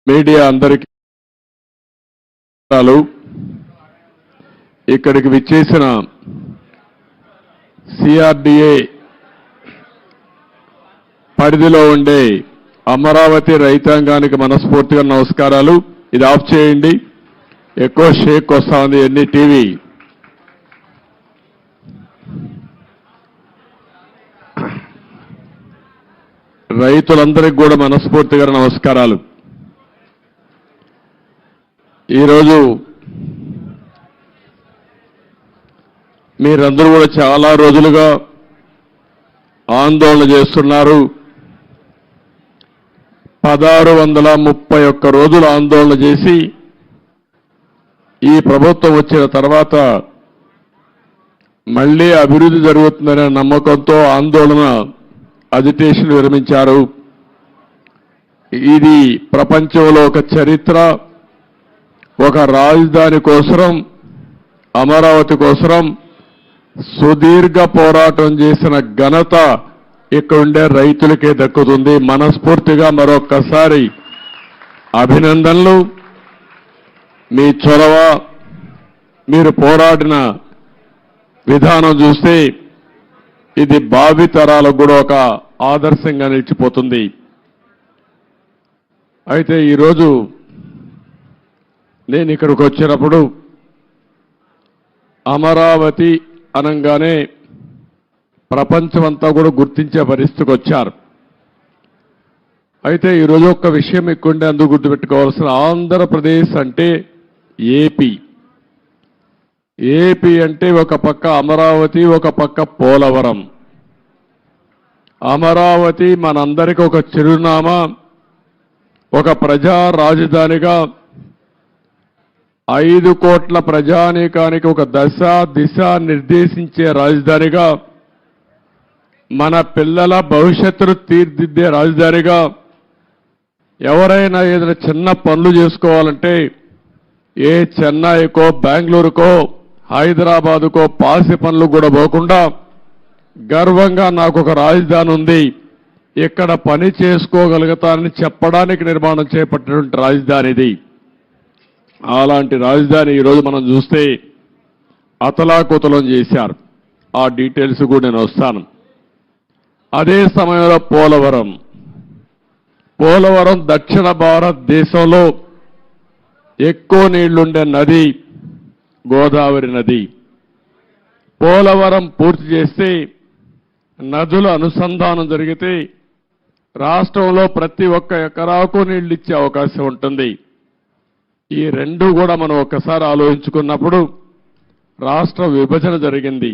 Media అందరికీ ఇక్కడికి విచ్చేసిన సిఆర్డీఏ పరిధిలో ఉండే అమరావతి రైతాంగానికి మనస్ఫూర్తిగా నమస్కారాలు. ఇది ఆఫ్ చేయండి, ఎక్కువ షేక్ వస్తా ఉంది ఎన్ని టీవీ. రైతులందరికీ కూడా మనస్ఫూర్తిగా నమస్కారాలు. ఈరోజు మీరందరూ కూడా చాలా రోజులుగా ఆందోళన చేస్తున్నారు. 1631 రోజులు ఆందోళన చేసి ఈ ప్రభుత్వం వచ్చిన తర్వాత మళ్లీ అభివృద్ధి జరుగుతుందనే నమ్మకంతో ఆందోళన అజిటేషన్ విరమించారు. ఇది ప్రపంచంలో ఒక చరిత్ర. ఒక రాజధాని కోసం, అమరావతి కోసం సుదీర్ఘ పోరాటం చేసిన ఘనత ఇక్కడుండే రైతులకే దక్కుతుంది. మనస్ఫూర్తిగా మరొక్కసారి అభినందనలు. మీ చొరవ, మీరు పోరాడిన విధానం చూస్తే ఇది భావితరాలకు కూడా ఒక ఆదర్శంగా నిలిచిపోతుంది. అయితే ఈరోజు నేను ఇక్కడికి వచ్చినప్పుడు అమరావతి అనగానే ప్రపంచమంతా కూడా గుర్తించే పరిస్థితికి వచ్చారు. అయితే ఈరోజు ఒక విషయం ఎక్కువంటే అందుకు గుర్తుపెట్టుకోవాల్సిన, ఆంధ్రప్రదేశ్ అంటే ఏపీ. ఏపీ అంటే ఒక పక్క అమరావతి, ఒక పక్క పోలవరం. అమరావతి మనందరికీ ఒక చిరునామా, ఒక ప్రజా రాజధానిగా, 5 కోట్ల ప్రజానీకానికి ఒక దశ దిశ నిర్దేశించే రాజధానిగా, మన పిల్లల భవిష్యత్తును తీర్చిదిద్దే రాజధానిగా, ఎవరైనా ఏదైనా చిన్న పనులు చేసుకోవాలంటే ఏ చెన్నైకో, బెంగళూరుకో, హైదరాబాదుకో పాసి పనులు కూడా పోకుండా గర్వంగా నాకు ఒక రాజధాని ఉంది, ఇక్కడ పని చేసుకోగలుగుతానని చెప్పడానికి నిర్మాణం చేపట్టినటువంటి రాజధాని ఇది. అలాంటి రాజధాని ఈరోజు మనం చూస్తే అతలాకుతలం చేశారు. ఆ డీటెయిల్స్ కూడా నేను వస్తాను. అదే సమయంలో పోలవరం దక్షిణ భారతదేశంలో ఎక్కువ నీళ్లుండే నది గోదావరి నది. పోలవరం పూర్తి చేస్తే, నదుల అనుసంధానం జరిగితే రాష్ట్రంలో ప్రతి ఒక్క ఎకరాకు నీళ్లు ఇచ్చే అవకాశం ఉంటుంది. ఈ రెండు కూడా మనం ఒక్కసారి ఆలోచించుకున్నప్పుడు రాష్ట్ర విభజన జరిగింది.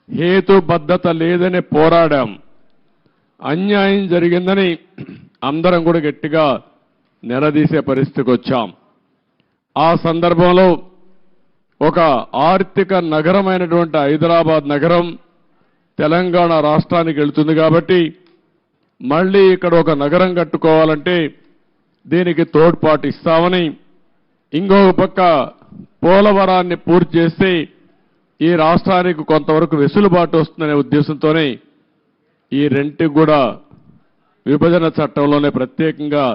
హేతుబద్ధత లేదని పోరాడాం. అన్యాయం జరిగిందని అందరం కూడా గట్టిగా నిలదీసే పరిస్థితికి వచ్చాం. ఆ సందర్భంలో ఒక ఆర్థిక నగరమైనటువంటి హైదరాబాద్ నగరం తెలంగాణ రాష్ట్రానికి వెళ్తుంది కాబట్టి మళ్ళీ ఇక్కడ ఒక నగరం కట్టుకోవాలంటే దీనికి తోడ్పాటు ఇస్తామని, ఇంకొక పక్క పోలవరాన్ని పూర్తి చేస్తే ఈ రాష్ట్రానికి కొంతవరకు వెసులుబాటు వస్తుందనే ఉద్దేశంతోనే ఈ రెంటికి కూడా విభజన చట్టంలోనే ప్రత్యేకంగా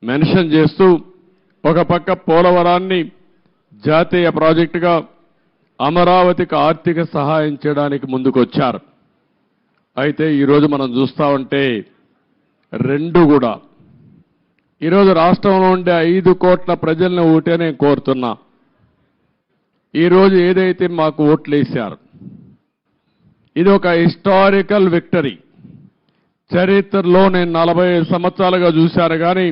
మెన్షన్ చేస్తూ ఒక పక్క పోలవరాన్ని జాతీయ ప్రాజెక్టుగా, అమరావతికి ఆర్థిక సహాయం చేయడానికి ముందుకొచ్చారు. అయితే ఈరోజు మనం చూస్తా ఉంటే రెండు కూడా, ఈరోజు రాష్ట్రంలో ఉండే 5 కోట్ల ప్రజల్ని ఓటే నేను కోరుతున్నా. ఈరోజు ఏదైతే మాకు ఓట్లు వేశారు, ఇది ఒక హిస్టారికల్ విక్టరీ. చరిత్రలో నేను 45 సంవత్సరాలుగా చూశాను కానీ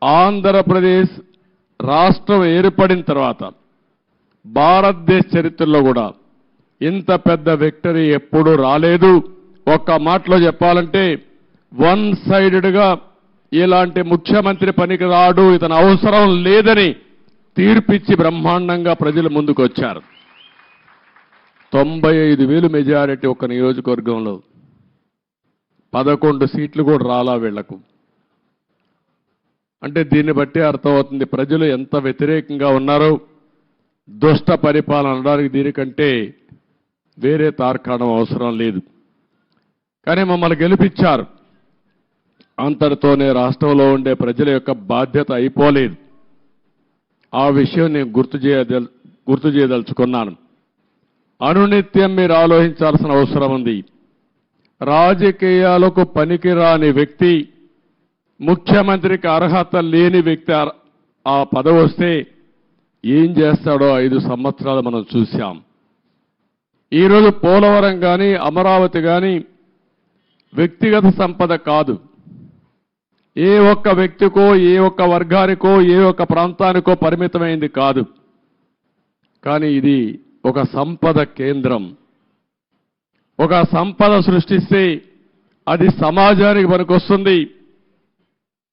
ఆంధ్రప్రదేశ్ రాష్ట్రం ఏర్పడిన తర్వాత భారతదేశ చరిత్రలో కూడా ఇంత పెద్ద విక్టరీ ఎప్పుడూ రాలేదు. ఒక్క మాటలో చెప్పాలంటే వన్ సైడెడ్గా ఇలాంటి ముఖ్యమంత్రి పనికి రాడు, ఇతను అవసరం లేదని తీర్పిచ్చి బ్రహ్మాండంగా ప్రజలు ముందుకు వచ్చారు. 95,000 మెజారిటీ ఒక నియోజకవర్గంలో, 11 సీట్లు కూడా రాలా వీళ్లకు. అంటే దీన్ని బట్టి అర్థమవుతుంది ప్రజలు ఎంత వ్యతిరేకంగా ఉన్నారో. దుష్ట పరిపాలన అనడానికి దీనికంటే వేరే తార్కాణం అవసరం లేదు. కానీ మమ్మల్ని గెలిపించారు. అంతటితోనే రాష్ట్రంలో ఉండే ప్రజల యొక్క బాధ్యత అయిపోలేదు. ఆ విషయం నేను గుర్తు చేయదలుచుకున్నాను. అనునిత్యం మీరు ఆలోచించాల్సిన అవసరం ఉంది. రాజకీయాలకు పనికిరాని వ్యక్తి, ముఖ్యమంత్రికి అర్హత లేని వ్యక్తి ఆ పదవి వస్తే ఏం చేస్తాడో 5 సంవత్సరాలు మనం చూశాం. ఈరోజు పోలవరం కానీ అమరావతి కానీ వ్యక్తిగత సంపద కాదు. ఏ ఒక్క వ్యక్తికో, ఏ ఒక్క వర్గానికో, ఏ ఒక్క ప్రాంతానికో పరిమితమైంది కాదు. కానీ ఇది ఒక సంపద కేంద్రం. ఒక సంపద సృష్టిస్తే అది సమాజానికి పనికొస్తుంది.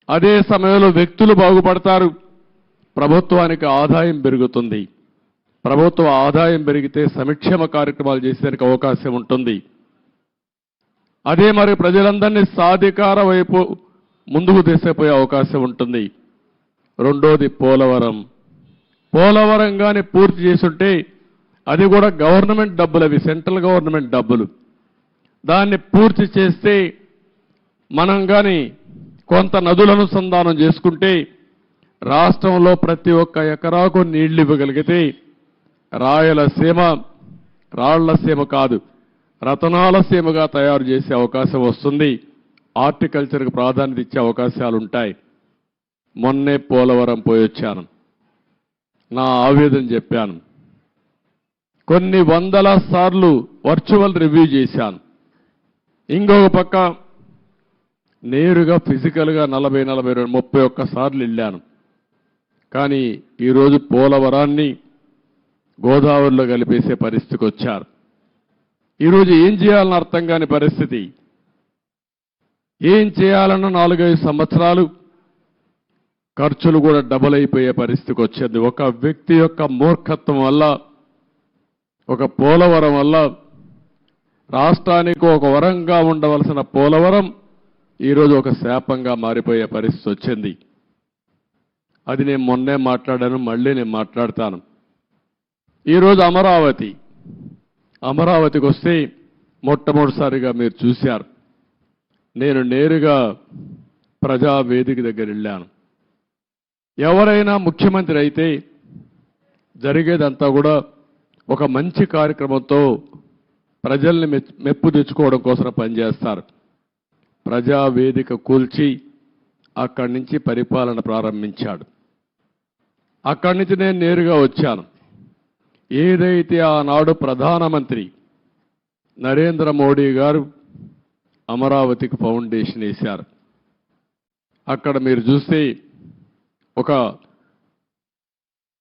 అదే సమయంలో వ్యక్తులు బాగుపడతారు, ప్రభుత్వానికి ఆదాయం పెరుగుతుంది. ప్రభుత్వ ఆదాయం పెరిగితే సంక్షేమ కార్యక్రమాలు చేసేందుకు అవకాశం ఉంటుంది. అదే మరి ప్రజలందరినీ సాధికార వైపు ముందుకు తీసుకుపోయే అవకాశం ఉంటుంది. రెండోది పోలవరం. పోలవరం కానీ పూర్తి చేసుంటే అది కూడా గవర్నమెంట్ డబ్బులు, అవి సెంట్రల్ గవర్నమెంట్ డబ్బులు. దాన్ని పూర్తి చేస్తే మనం కానీ కొంత నదుల అనుసంధానం చేసుకుంటే రాష్ట్రంలో ప్రతి ఒక్క ఎకరాకు నీళ్లు ఇవ్వగలిగితే రాయలసీమ రాళ్లసీమ కాదు, రతనాల సీమగా తయారు చేసే అవకాశం వస్తుంది. హార్టికల్చర్కు ప్రాధాన్యత ఇచ్చే అవకాశాలు ఉంటాయి. మొన్నే పోలవరం పోయొచ్చాను. నా ఆవేదన చెప్పాను. కొన్ని వందల సార్లు వర్చువల్ రివ్యూ చేశాను. ఇంకొక పక్క నేరుగా ఫిజికల్గా 40-31 సార్లు వెళ్ళాను. కానీ ఈరోజు పోలవరాన్ని గోదావరిలో కలిపేసే పరిస్థితికి వచ్చారు. ఈరోజు ఏం చేయాలని అర్థం కాని పరిస్థితి. ఏం చేయాలన్న 4-5 సంవత్సరాలు ఖర్చులు కూడా డబుల్ అయిపోయే పరిస్థితికి వచ్చింది. ఒక వ్యక్తి యొక్క మూర్ఖత్వం వల్ల, ఒక పోలవరం వల్ల రాష్ట్రానికి ఒక వరంగా ఉండవలసిన పోలవరం ఈరోజు ఒక శాపంగా మారిపోయే పరిస్థితి వచ్చింది. అది నేను మొన్నే మాట్లాడాను, మళ్ళీ నేను మాట్లాడతాను. ఈరోజు అమరావతికి వస్తే మొట్టమొదటిసారిగా మీరు చూశారు. నేను నేరుగా ప్రజావేదిక దగ్గర వెళ్ళాను. ఎవరైనా ముఖ్యమంత్రి అయితే జరిగేదంతా కూడా ఒక మంచి కార్యక్రమంతో ప్రజల్ని మెప్పు తెచ్చుకోవడం కోసం పనిచేస్తారు. ప్రజావేదిక కూల్చి అక్కడి నుంచి పరిపాలన ప్రారంభించాడు. అక్కడి నుంచి నేను నేరుగా వచ్చాను. ఏదైతే ఆనాడు ప్రధానమంత్రి నరేంద్ర మోడీ గారు అమరావతికి ఫౌండేషన్ వేశారు, అక్కడ మీరు చూస్తే ఒక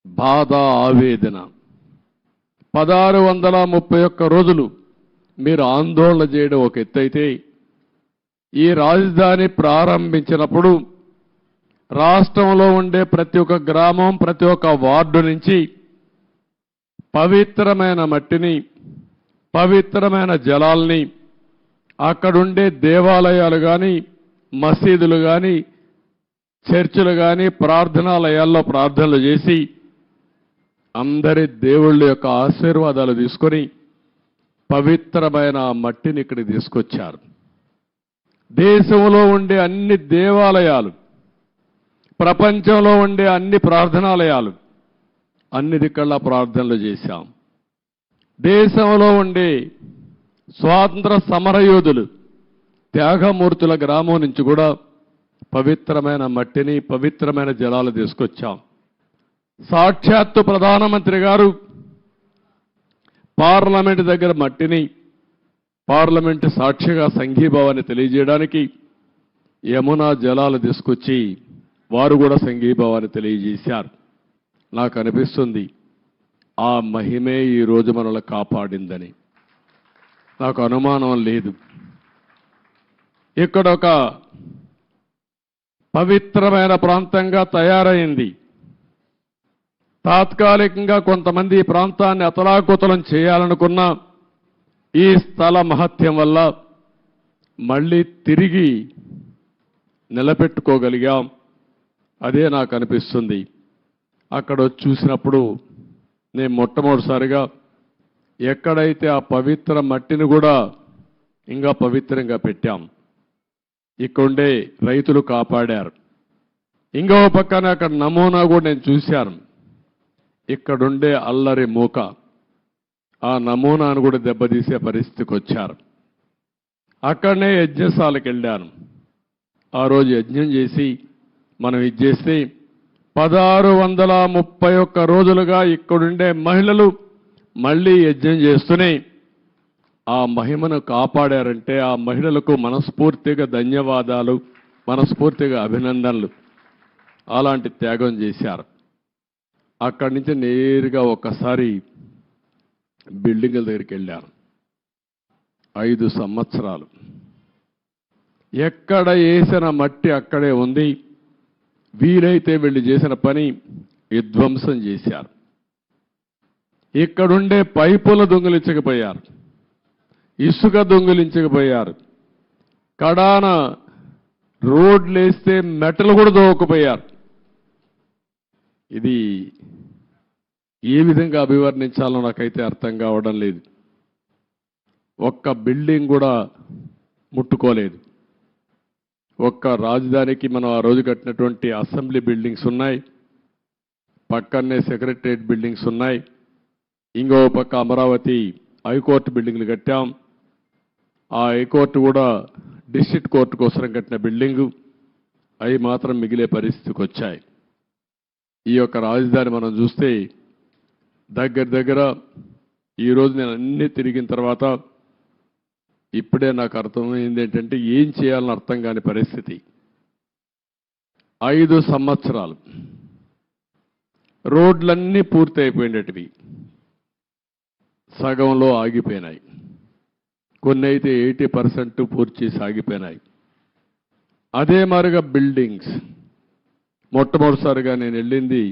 బాధ, ఆవేదన. 1631 రోజులు మీరు ఆందోళన చేయడం ఒక ఎత్తైతే, ఈ రాజధాని ప్రారంభించినప్పుడు రాష్ట్రంలో ఉండే ప్రతి ఒక్క గ్రామం, ప్రతి ఒక్క వార్డు నుంచి పవిత్రమైన మట్టిని, పవిత్రమైన జలాల్ని, అక్కడుండే దేవాలయాలు కానీ, మసీదులు కానీ, చర్చిలు కానీ, ప్రార్థనాలయాల్లో ప్రార్థనలు చేసి అందరి దేవుళ్ళ యొక్క ఆశీర్వాదాలు తీసుకొని పవిత్రమైన మట్టిని ఇక్కడికి తీసుకొచ్చారు. దేశంలో ఉండే అన్ని దేవాలయాలు, ప్రపంచంలో ఉండే అన్ని ప్రార్థనాలయాలు, అన్ని దిక్కల్లా ప్రార్థనలు చేశాం. దేశంలో ఉండే స్వాతంత్ర సమరయోధులు, త్యాగమూర్తుల గ్రామం నుంచి కూడా పవిత్రమైన మట్టిని, పవిత్రమైన జలాలు తీసుకొచ్చాం. సాక్షాత్తు ప్రధానమంత్రి గారు పార్లమెంట్ దగ్గర మట్టిని, పార్లమెంట్ సాక్షిగా సంఘీభావాన్ని తెలియజేయడానికి యమునా జలాలు తీసుకొచ్చి వారు కూడా సంఘీభావాన్ని తెలియజేశారు. నాకు అనిపిస్తుంది ఆ మహిమే ఈరోజు మనల్ని కాపాడిందని. నాకు అనుమానం లేదు. ఇక్కడ ఒక పవిత్రమైన ప్రాంతంగా తయారైంది. తాత్కాలికంగా కొంతమంది ఈ ప్రాంతాన్ని అతలాకుతలం చేయాలనుకున్న ఈ స్థల మహత్యం వల్ల మళ్ళీ తిరిగి నిలబెట్టుకోగలిగాం. అదే నాకు అనిపిస్తుంది. అక్కడ చూసినప్పుడు నేను మొట్టమొదటిసారిగా ఎక్కడైతే ఆ పవిత్ర మట్టిని కూడా ఇంకా పవిత్రంగా పెట్టాం. ఇక్కడుండే రైతులు కాపాడారు. ఇంకో పక్కన అక్కడ నమూనా కూడా నేను చూశాను. ఇక్కడుండే అల్లరి మూక ఆ నమూనాను కూడా దెబ్బతీసే పరిస్థితికి వచ్చారు. అక్కడనే యజ్ఞశాలకు వెళ్ళాను. ఆ రోజు యజ్ఞం చేసి మనం ఇది చేస్తే 1631 రోజులుగా ఇక్కడుండే మహిళలు మళ్ళీ యజ్ఞం చేస్తూనే ఆ మహిమను కాపాడారంటే ఆ మహిళలకు మనస్ఫూర్తిగా ధన్యవాదాలు, మనస్ఫూర్తిగా అభినందనలు. అలాంటి త్యాగం చేశారు. అక్కడి నుంచి నేరుగా ఒక్కసారి బిల్డింగుల దగ్గరికి వెళ్ళాను. 5 సంవత్సరాలు ఎక్కడ వేసిన మట్టి అక్కడే ఉంది. వీలైతే వీళ్ళు చేసిన పని విధ్వంసం చేశారు. ఇక్కడుండే పైపులు దొంగిలించకపోయారు, ఇసుక దొంగిలించకపోయారు, కడాన రోడ్లేస్తే మెటలు కూడా దోవకపోయారు. ఇది ఏ విధంగా అభివర్ణించాలో నాకైతే అర్థం కావడం లేదు. ఒక్క బిల్డింగ్ కూడా ముట్టుకోలేదు. ఒక్క రాజధానికి మనం ఆ రోజు కట్టినటువంటి అసెంబ్లీ బిల్డింగ్స్ ఉన్నాయి, పక్కనే సెక్రటరియట్ బిల్డింగ్స్ ఉన్నాయి, ఇంకో పక్క అమరావతి హైకోర్టు బిల్డింగ్లు కట్టాం. ఆ హైకోర్టు కూడా డిస్ట్రిక్ట్ కోర్టు కోసం కట్టిన బిల్డింగు, అవి మాత్రం మిగిలే పరిస్థితికి వచ్చాయి. ఈ యొక్క రాజధాని మనం చూస్తే దగ్గర ఈరోజు నేను అన్నీ తిరిగిన తర్వాత ఇప్పుడే నాకు అర్థమైంది ఏంటంటే ఏం చేయాలని అర్థం కాని పరిస్థితి. 5 సంవత్సరాలు రోడ్లన్నీ పూర్తి అయిపోయినటివి, సగంలో ఆగిపోయినాయి. కొన్ని అయితే 80% పూర్తి చేసి ఆగిపోయినాయి. అదే మాదిరిగా బిల్డింగ్స్ మొట్టమొదటిసారిగా నేను వెళ్ళింది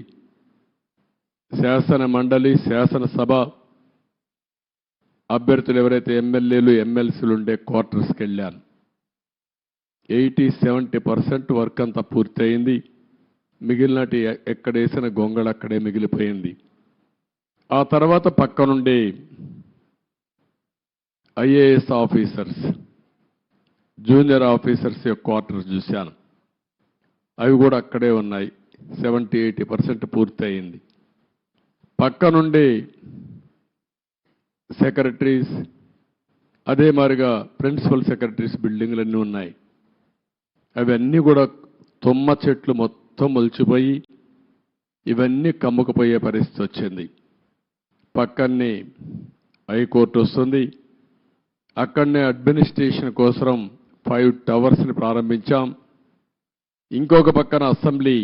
శాసన మండలి, శాసనసభ అభ్యర్థులు ఎవరైతే ఎమ్మెల్యేలు, ఎమ్మెల్సీలు ఉండే క్వార్టర్స్కి వెళ్ళాను. 80-70% వర్క్ అంతా పూర్తయింది. మిగిలినటి ఎక్కడేసిన గొంగళ అక్కడే మిగిలిపోయింది. ఆ తర్వాత పక్కనుండే ఐఏఎస్ ఆఫీసర్స్, జూనియర్ ఆఫీసర్స్ యొక్క క్వార్టర్స్ చూశాను. అవి కూడా అక్కడే ఉన్నాయి. 70-80% పూర్తయింది. పక్కనుండే సెక్రటరీస్, అదే మాదిరిగా ప్రిన్సిపల్ సెక్రటరీస్ బిల్డింగ్లన్నీ ఉన్నాయి. అవన్నీ కూడా తుమ్మ చెట్లు మొత్తం మొలిచిపోయి ఇవన్నీ కమ్ముకుపోయే పరిస్థితి వచ్చింది. పక్కనే హైకోర్టు వస్తుంది. అక్కడనే అడ్మినిస్ట్రేషన్ కోసం 5 టవర్స్ని ప్రారంభించాం. ఇంకొక పక్కన అసెంబ్లీ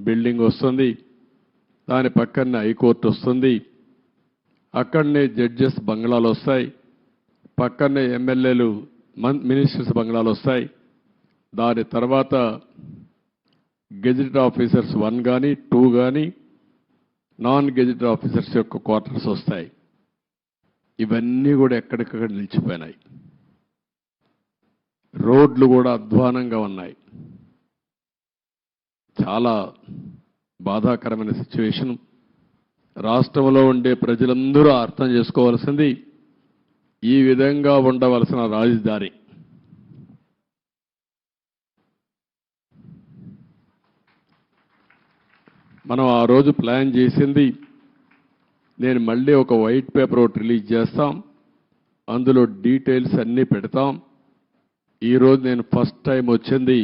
బిల్డింగ్ వస్తుంది, దాని పక్కనే హైకోర్టు వస్తుంది. అక్కడనే జడ్జెస్ బంగ్లాలు వస్తాయి, పక్కనే ఎమ్మెల్యేలు, మినిస్టర్స్ బంగ్లాలు వస్తాయి. దాని తర్వాత గెజిటెడ్ ఆఫీసర్స్ 1 కానీ 2 కానీ నాన్ గెజిటెడ్ ఆఫీసర్స్ యొక్క క్వార్టర్స్ వస్తాయి. ఇవన్నీ కూడా ఎక్కడికక్కడ నిలిచిపోయినాయి. రోడ్లు కూడా అధ్వానంగా ఉన్నాయి. చాలా బాధాకరమైన సిచ్యువేషన్. రాష్ట్రంలో ఉండే ప్రజలందరూ అర్థం చేసుకోవాల్సింది ఈ విధంగా ఉండవలసిన రాజధాని. మనం ఆ రోజు ప్లాన్ చేసింది, నేను మళ్ళీ ఒక వైట్ పేపర్ ఒకటి రిలీజ్ చేస్తాం, అందులో డీటెయిల్స్ అన్నీ పెడతాం. ఈరోజు నేను ఫస్ట్ టైం వచ్చింది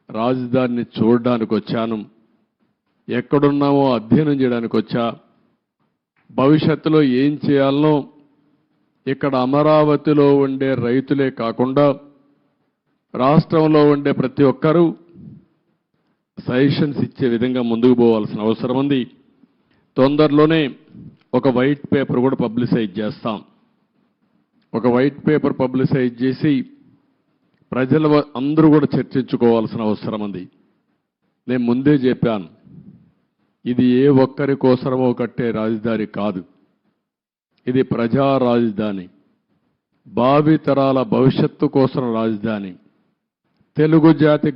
రాజధానిని చూడడానికి వచ్చాను. ఎక్కడున్నామో అధ్యయనం చేయడానికి వచ్చా. భవిష్యత్తులో ఏం చేయాలనో ఇక్కడ అమరావతిలో ఉండే రైతులే కాకుండా రాష్ట్రంలో ఉండే ప్రతి ఒక్కరూ సజెషన్స్ ఇచ్చే విధంగా ముందుకు పోవాల్సిన అవసరం ఉంది. తొందరలోనే ఒక వైట్ పేపర్ కూడా పబ్లిసైజ్ చేస్తాం. ఒక వైట్ పేపర్ పబ్లిసైజ్ చేసి ప్రజల అందరూ కూడా చర్చించుకోవాల్సిన అవసరం ఉంది. నేను ముందే చెప్పాను, ఇది ఏ ఒక్కరి కోసమో కట్టే రాజధాని కాదు, ఇది ప్రజా రాజధాని, భావితరాల భవిష్యత్తు కోసం రాజధాని, తెలుగు జాతి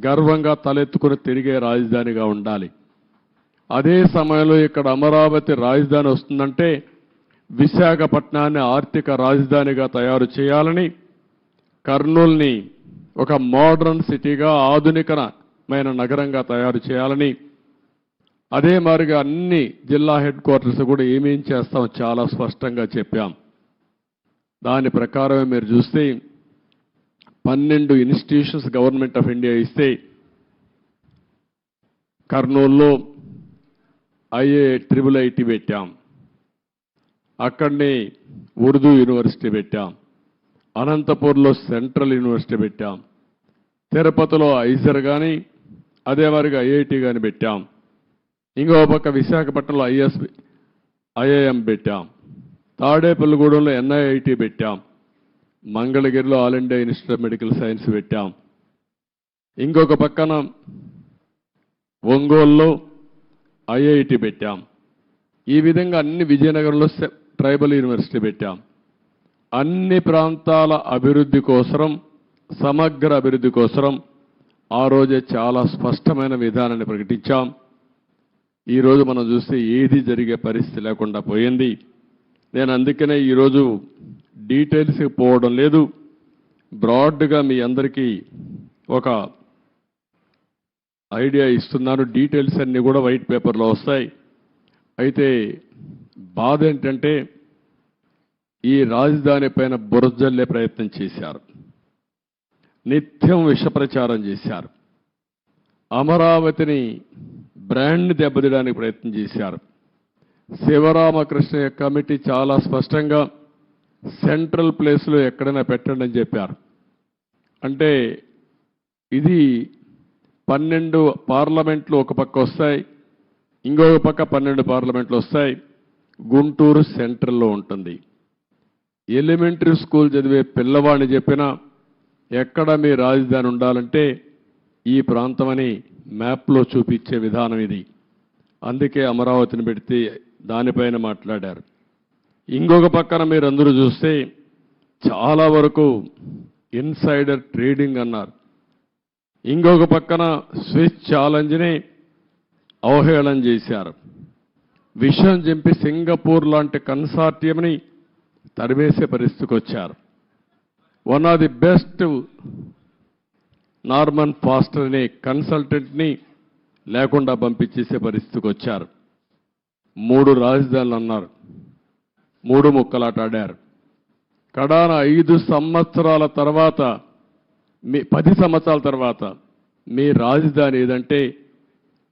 గర్వంగా తలెత్తుకుని తిరిగే రాజధానిగా ఉండాలి. అదే సమయంలో ఇక్కడ అమరావతి రాజధాని వస్తుందంటే విశాఖపట్నాన్ని ఆర్థిక రాజధానిగా తయారు చేయాలని, కర్నూల్ని ఒక మోడర్న్ సిటీగా ఆధునికమైన నగరంగా తయారు చేయాలని, అదే మాదిరిగా అన్ని జిల్లా హెడ్ క్వార్టర్స్ కూడా ఏమేం చేస్తాం చాలా స్పష్టంగా చెప్పాం. దాని ప్రకారమే మీరు చూస్తే 12 ఇన్స్టిట్యూషన్స్ గవర్నమెంట్ ఆఫ్ ఇండియా ఇస్తే కర్నూలులో IIT పెట్టాం, అక్కడనే ఉర్దూ యూనివర్సిటీ పెట్టాం, అనంతపూర్లో సెంట్రల్ యూనివర్సిటీ పెట్టాం, తిరుపతిలో ఐజర్ కానీ అదే వారిగా IIT కానీ పెట్టాం, ఇంకో పక్క విశాఖపట్నంలో IIM పెట్టాం, తాడేపల్లిగూడెంలో NIIT పెట్టాం, మంగళగిరిలో all India institute of medical science పెట్టాం, ఇంకొక పక్కన ఒంగోలులో IIT పెట్టాం. ఈ విధంగా అన్ని విజయనగరంలో ట్రైబల్ యూనివర్సిటీ పెట్టాం. అన్ని ప్రాంతాల అభివృద్ధి కోసం, సమగ్ర అభివృద్ధి కోసం ఆ రోజే చాలా స్పష్టమైన విధానాన్ని ప్రకటించాం. ఈరోజు మనం చూస్తే ఏది జరిగే పరిస్థితి లేకుండా పోయింది. నేను అందుకనే ఈరోజు డీటెయిల్స్కి పోవడం లేదు, బ్రాడ్గా మీ అందరికీ ఒక ఐడియా ఇస్తున్నాను. డీటెయిల్స్ అన్నీ కూడా వైట్ పేపర్లో వస్తాయి. అయితే బాధ ఏంటంటే ఈ రాజధాని పైన బురజల్లే ప్రయత్నం చేశారు, నిత్యం విష ప్రచారం చేశారు, అమరావతిని బ్రాండ్ని దెబ్బతీయడానికి ప్రయత్నం చేశారు. శివరామకృష్ణ కమిటీ చాలా స్పష్టంగా సెంట్రల్ ప్లేస్లో ఎక్కడైనా పెట్టండి అని చెప్పారు. అంటే ఇది 12 పార్లమెంట్లు ఒక పక్క వస్తాయి, ఇంకొక పక్క 12 పార్లమెంట్లు వస్తాయి. గుంటూరు సెంట్రల్లో ఉంటుంది. ఎలిమెంటరీ స్కూల్ చదివే పిల్లవాడిని చెప్పినా ఎక్కడ మీ రాజధాని ఉండాలంటే ఈ ప్రాంతమని మ్యాప్లో చూపించే విధానం ఇది. అందుకే అమరావతిని పెడితే దానిపైన మాట్లాడారు. ఇంకొక పక్కన మీరు అందరూ చూస్తే చాలా వరకు ఇన్సైడర్ ట్రేడింగ్ అన్నారు. ఇంకొక పక్కన స్విస్ ఛాలెంజ్ని అవహేళన చేశారు. విషయం చెప్పి సింగపూర్ లాంటి కన్సార్టియంని తరిమేసే పరిస్థితికి వచ్చారు. One of the best Norman faster అనే కన్సల్టెంట్ని లేకుండా పంపించేసే పరిస్థితికి వచ్చారు. 3 రాజధానులు అన్నారు, 3 ముక్కలాట ఆడారు. కడాన 5 సంవత్సరాల తర్వాత 10 సంవత్సరాల తర్వాత మీ రాజధాని ఏదంటే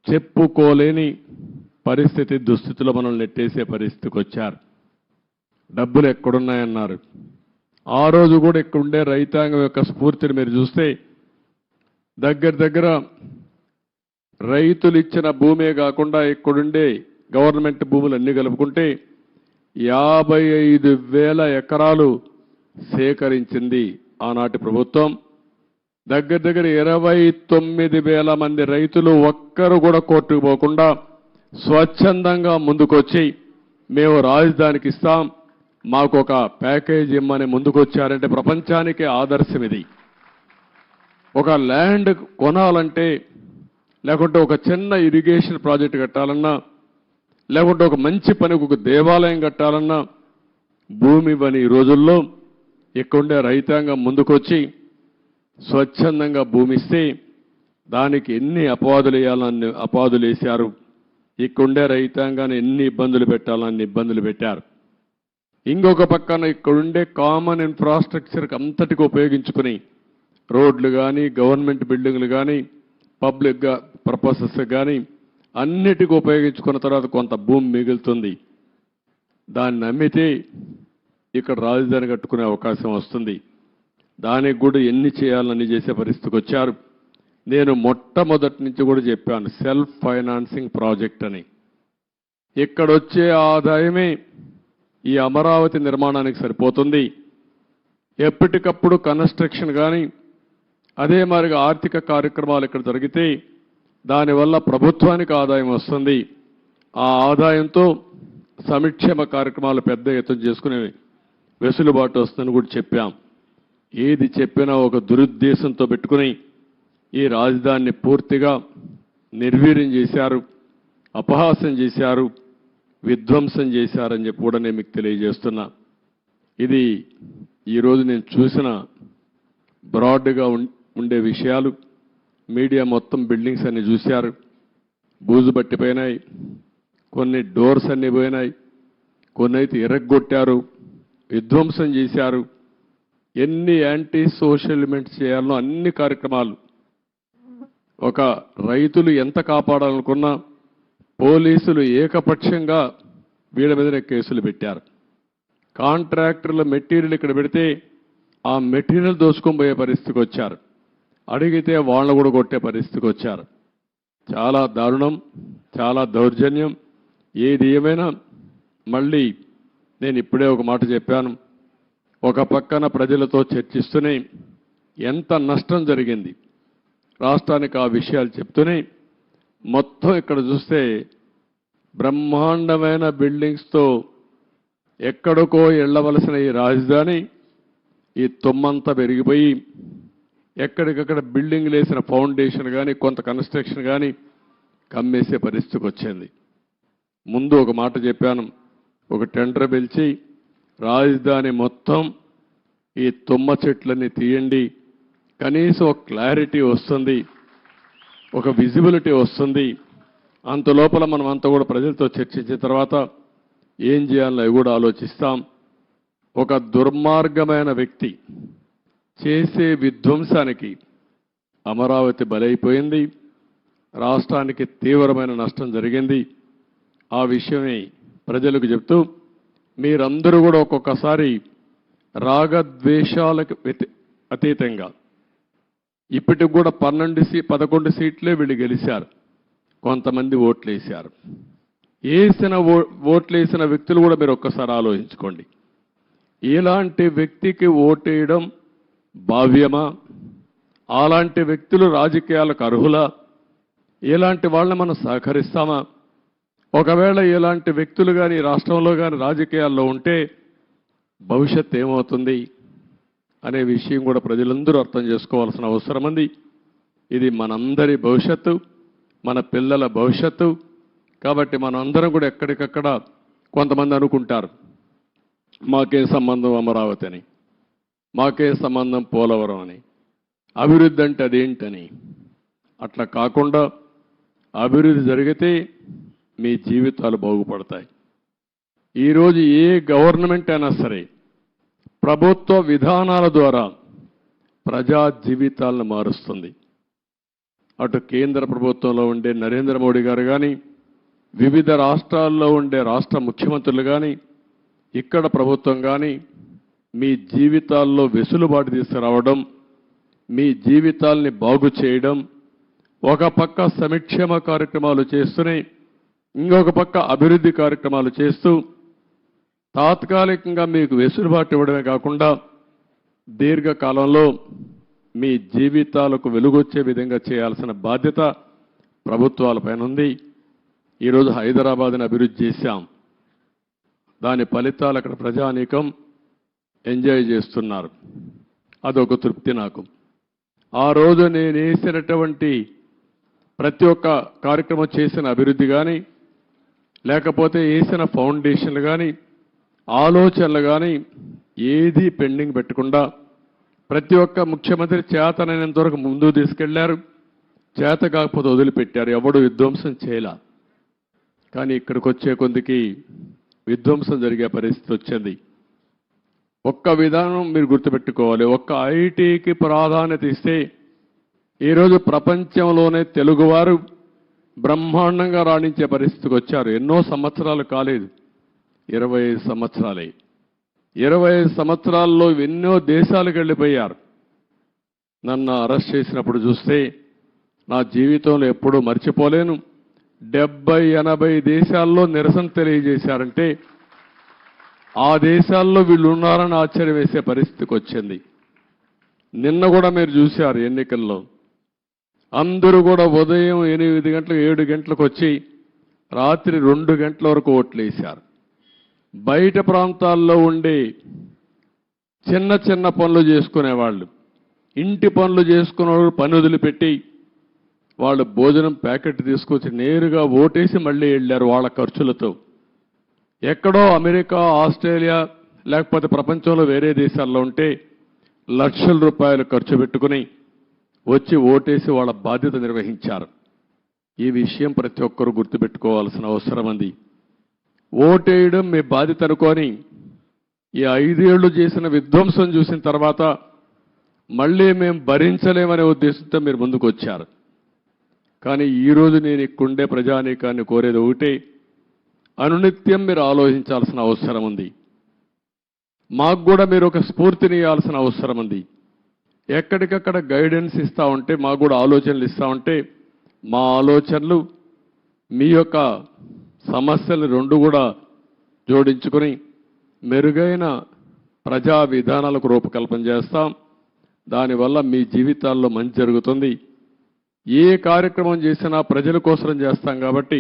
చెప్పుకోలేని పరిస్థితి, దుస్థితిలో మనల్ని నెట్టేసే పరిస్థితికి వచ్చారు. డబ్బులు ఎక్కడున్నాయన్నారు. ఆ రోజు కూడా ఇక్కడుండే రైతాంగం యొక్క స్ఫూర్తిని మీరు చూస్తే దగ్గర రైతులు ఇచ్చిన భూమే కాకుండా ఇక్కడుండే గవర్నమెంట్ భూములు అన్ని కలుపుకుంటే 55,000 ఎకరాలు సేకరించింది ఆనాటి ప్రభుత్వం. దగ్గర 29,000 మంది రైతులు ఒక్కరు కూడా కోర్టుకు పోకుండా స్వచ్ఛందంగా ముందుకొచ్చి మేము రాజధానికి ఇస్తాం, మాకు ఒక ప్యాకేజ్ ఇమ్మని ముందుకొచ్చారంటే ప్రపంచానికి ఆదర్శం ఇది. ఒక ల్యాండ్ కొనాలంటే, లేకుంటే ఒక చిన్న ఇరిగేషన్ ప్రాజెక్ట్ కట్టాలన్నా, లేకుంటే ఒక మంచి పనికి ఒక దేవాలయం కట్టాలన్నా భూమి ఇవ్వని ఈ రోజుల్లో ఇక్కడుండే రైతాంగం ముందుకొచ్చి స్వచ్ఛందంగా భూమి ఇస్తే దానికి ఎన్ని అపవాదులు వేయాలని అపవాదులు వేశారు. ఇక్కడుండే రైతాంగాన్ని ఎన్ని ఇబ్బందులు పెట్టాలని ఇబ్బందులు పెట్టారు. ఇంకొక పక్కన ఇక్కడుండే కామన్ ఇన్ఫ్రాస్ట్రక్చర్కి అంతటికి ఉపయోగించుకుని రోడ్లు కానీ, గవర్నమెంట్ బిల్డింగ్లు కానీ, పబ్లిక్ పర్పసెస్ కానీ అన్నిటికీ ఉపయోగించుకున్న తర్వాత కొంత భూమి మిగులుతుంది. దాన్ని అమ్మితే ఇక్కడ రాజధాని కట్టుకునే అవకాశం వస్తుంది. దానికి కూడా ఎన్ని చేయాలని చేసే పరిస్థితికి వచ్చారు. నేను మొట్టమొదటి నుంచి కూడా చెప్పాను, సెల్ఫ్ ఫైనాన్సింగ్ ప్రాజెక్ట్ అని. ఇక్కడొచ్చే ఆదాయమే ఈ అమరావతి నిర్మాణానికి సరిపోతుంది. ఎప్పటికప్పుడు కన్స్ట్రక్షన్ కానీ అదే మాదిరిగా ఆర్థిక కార్యక్రమాలు ఇక్కడ జరిగితే దానివల్ల ప్రభుత్వానికి ఆదాయం వస్తుంది. ఆ ఆదాయంతో సంక్షేమ కార్యక్రమాలు పెద్ద ఎత్తున చేసుకునే వెసులుబాటు వస్తుందని కూడా చెప్పాం. ఏది చెప్పినా ఒక దురుద్దేశంతో పెట్టుకుని ఈ రాజధానిని పూర్తిగా నిర్వీర్యం చేశారు, అపహాస్యం చేశారు, విధ్వంసం చేశారని చెప్పి కూడా నేను మీకు తెలియజేస్తున్నా. ఇది ఈరోజు నేను చూసిన బ్రాడ్గా ఉండే విషయాలు మీడియా మొత్తం బిల్డింగ్స్ అన్ని చూశారు. బూజు పట్టిపోయినాయి, కొన్ని డోర్స్ అన్ని పోయినాయి, కొన్ని అయితే ఎరగొట్టారు, విధ్వంసం చేశారు. ఎన్ని యాంటీ సోషల్ ఎలిమెంట్స్ చేయాలనో అన్ని కార్యక్రమాలు. ఒక రైతులు ఎంత కాపాడాలనుకున్నా పోలీసులు ఏకపక్షంగా వీళ్ళ మీదనే కేసులు పెట్టారు. కాంట్రాక్టర్ల మెటీరియల్ ఇక్కడ పెడితే ఆ మెటీరియల్ దోచుకొని పోయే పరిస్థితికి వచ్చారు. అడిగితే వాళ్ళను కూడా కొట్టే పరిస్థితికి వచ్చారు. చాలా దారుణం, చాలా దౌర్జన్యం. ఏది ఏమైనా మళ్ళీ నేను ఇప్పుడే ఒక మాట చెప్పాను. ఒక పక్కన ప్రజలతో చర్చిస్తూనే ఎంత నష్టం జరిగింది రాష్ట్రానికి ఆ విషయాలు చెప్తూనే మొత్తం ఇక్కడ చూస్తే బ్రహ్మాండమైన బిల్డింగ్స్తో ఎక్కడికో వెళ్ళవలసిన ఈ రాజధాని ఈ తొమ్మంతా పెరిగిపోయి ఎక్కడికక్కడ బిల్డింగ్ లేసిన ఫౌండేషన్ కానీ కొంత కన్స్ట్రక్షన్ కానీ కమ్మేసే పరిస్థితికి వచ్చింది. ముందు ఒక మాట చెప్పాను, ఒక టెండర్ పిలిచి రాజధాని మొత్తం ఈ తుమ్మ చెట్లన్నీ తీయండి, కనీసం ఒక క్లారిటీ వస్తుంది, ఒక విజిబిలిటీ వస్తుంది. అంత లోపల మనం అంతా కూడా ప్రజలతో చర్చించిన తర్వాత ఏం చేయాలో అవి కూడా ఆలోచిస్తాం. ఒక దుర్మార్గమైన వ్యక్తి చేసే విధ్వంసానికి అమరావతి బలైపోయింది. రాష్ట్రానికి తీవ్రమైన నష్టం జరిగింది. ఆ విషయమే ప్రజలకు చెప్తూ మీరందరూ కూడా ఒక్కొక్కసారి రాగద్వేషాలకు అతీతంగా ఇప్పటికి కూడా 11 సీట్లే వీళ్ళు గెలిచారు. కొంతమంది ఓట్లేశారు. ఓట్లేసిన వ్యక్తులు కూడా మీరు ఒక్కసారి ఆలోచించుకోండి. ఇలాంటి వ్యక్తికి ఓటేయడం భావ్యమా? అలాంటి వ్యక్తులు రాజకీయాలకు అర్హులా? ఇలాంటి వాళ్ళని మనం సహకరిస్తామా? ఒకవేళ ఇలాంటి వ్యక్తులు కానీ రాష్ట్రంలో కానీ రాజకీయాల్లో ఉంటే భవిష్యత్తు ఏమవుతుంది అనే విషయం కూడా ప్రజలందరూ అర్థం చేసుకోవాల్సిన అవసరం ఉంది. ఇది మనందరి భవిష్యత్తు, మన పిల్లల భవిష్యత్తు. కాబట్టి మనందరం కూడా ఎక్కడికక్కడ కొంతమంది అనుకుంటారు మాకే సంబంధం అమరావతి అని, మాకే సంబంధం పోలవరం అని, అభివృద్ధి అంటే అదేంటని. అట్లా కాకుండా అభివృద్ధి జరిగితే మీ జీవితాలు బాగుపడతాయి. ఈరోజు ఏ గవర్నమెంట్ అయినా సరే ప్రభుత్వ విధానాల ద్వారా ప్రజా జీవితాలను మారుస్తుంది. అటు కేంద్ర ప్రభుత్వంలో ఉండే నరేంద్ర మోడీ గారు కానీ, వివిధ రాష్ట్రాల్లో ఉండే రాష్ట్ర ముఖ్యమంత్రులు కానీ, ఇక్కడ ప్రభుత్వం కానీ మీ జీవితాల్లో వెసులుబాటు తీసుకురావడం, మీ జీవితాల్ని బాగు చేయడం, ఒక పక్క సంక్షేమ కార్యక్రమాలు చేస్తూనే ఇంకొక పక్క అభివృద్ధి కార్యక్రమాలు చేస్తూ తాత్కాలికంగా మీకు వెసులుబాటు ఇవ్వడమే కాకుండా దీర్ఘకాలంలో మీ జీవితాలకు వెలుగొచ్చే విధంగా చేయాల్సిన బాధ్యత ప్రభుత్వాలపైన ఉంది. ఈరోజు హైదరాబాద్ని అభివృద్ధి చేశాం. దాని ఫలితాలు అక్కడ ప్రజానీకం ఎంజాయ్ చేస్తున్నారు. అదొక తృప్తి నాకు. ఆ రోజు నేను వేసినటువంటి ప్రతి ఒక్క కార్యక్రమం చేసిన అభివృద్ధి కానీ, లేకపోతే వేసిన ఫౌండేషన్లు కానీ, ఆలోచనలు కానీ ఏది పెండింగ్ పెట్టకుండా ప్రతి ఒక్క ముఖ్యమంత్రి చేతనైనంత వరకు ముందుకు తీసుకెళ్లారు. చేత కాకపోతే వదిలిపెట్టారు. ఎవడు విధ్వంసం చేయాల. కానీ ఇక్కడికి వచ్చే కొందికి విధ్వంసం జరిగే పరిస్థితి వచ్చింది. ఒక్క విధానం మీరు గుర్తుపెట్టుకోవాలి. ఒక్క ఐటీకి ప్రాధాన్యత ఇస్తే ఈరోజు ప్రపంచంలోనే తెలుగువారు బ్రహ్మాండంగా రాణించే పరిస్థితికి వచ్చారు. ఎన్నో సంవత్సరాలు కాలేదు, 25 సంవత్సరాలే. 25 సంవత్సరాల్లో ఎన్నో దేశాలకు వెళ్ళిపోయారు. నన్ను అరెస్ట్ చేసినప్పుడు చూస్తే నా జీవితంలో ఎప్పుడూ మర్చిపోలేను. 70-80 దేశాల్లో నిరసన తెలియజేశారంటే ఆ దేశాల్లో వీళ్ళు ఉన్నారని ఆశ్చర్యం వేసే పరిస్థితికి వచ్చింది. నిన్న కూడా మీరు చూశారు ఎన్నికల్లో అందరూ కూడా ఉదయం 8 గంటలకు 7 గంటలకు వచ్చి రాత్రి 2 గంటల వరకు ఓట్లు వేశారు. బయట ప్రాంతాల్లో ఉండే చిన్న చిన్న పనులు చేసుకునేవాళ్ళు, ఇంటి పనులు చేసుకునేవాళ్ళు పని వదిలిపెట్టి వాళ్ళు భోజనం ప్యాకెట్ తీసుకొచ్చి నేరుగా ఓటేసి మళ్ళీ వెళ్ళారు వాళ్ళ ఖర్చులతో. ఎక్కడో అమెరికా, ఆస్ట్రేలియా లేకపోతే ప్రపంచంలో వేరే దేశాల్లో ఉంటే లక్షల రూపాయలు ఖర్చు పెట్టుకుని వచ్చి ఓటేసి వాళ్ళ బాధ్యత నిర్వహించారు. ఈ విషయం ప్రతి ఒక్కరూ గుర్తుపెట్టుకోవాల్సిన అవసరం ఉంది. ఓటేయడం మీ బాధ్యత అనుకొని ఈ 5 ఏళ్లు చేసిన విధ్వంసం చూసిన తర్వాత మళ్ళీ మేము భరించలేమనే ఉద్దేశంతో మీరు ముందుకు వచ్చారు. కానీ ఈరోజు నేను ఇక్కడుండే ప్రజానీకాన్ని కోరేది ఒకటే, అనునిత్యం మీరు ఆలోచించాల్సిన అవసరం ఉంది. మాకు కూడా మీరు ఒక స్ఫూర్తిని ఇవ్వాల్సిన అవసరం ఉంది. ఎక్కడికక్కడ గైడెన్స్ ఇస్తూ ఉంటే, మాకు కూడా ఆలోచనలు ఇస్తూ ఉంటే, మా ఆలోచనలు మీ యొక్క సమస్యలు రెండు కూడా జోడించుకొని మెరుగైన ప్రజా విధానాలకు రూపకల్పన చేస్తాం. దానివల్ల మీ జీవితాల్లో మంచి జరుగుతుంది. ఏ కార్యక్రమం చేసినా ప్రజల కోసం చేస్తాం కాబట్టి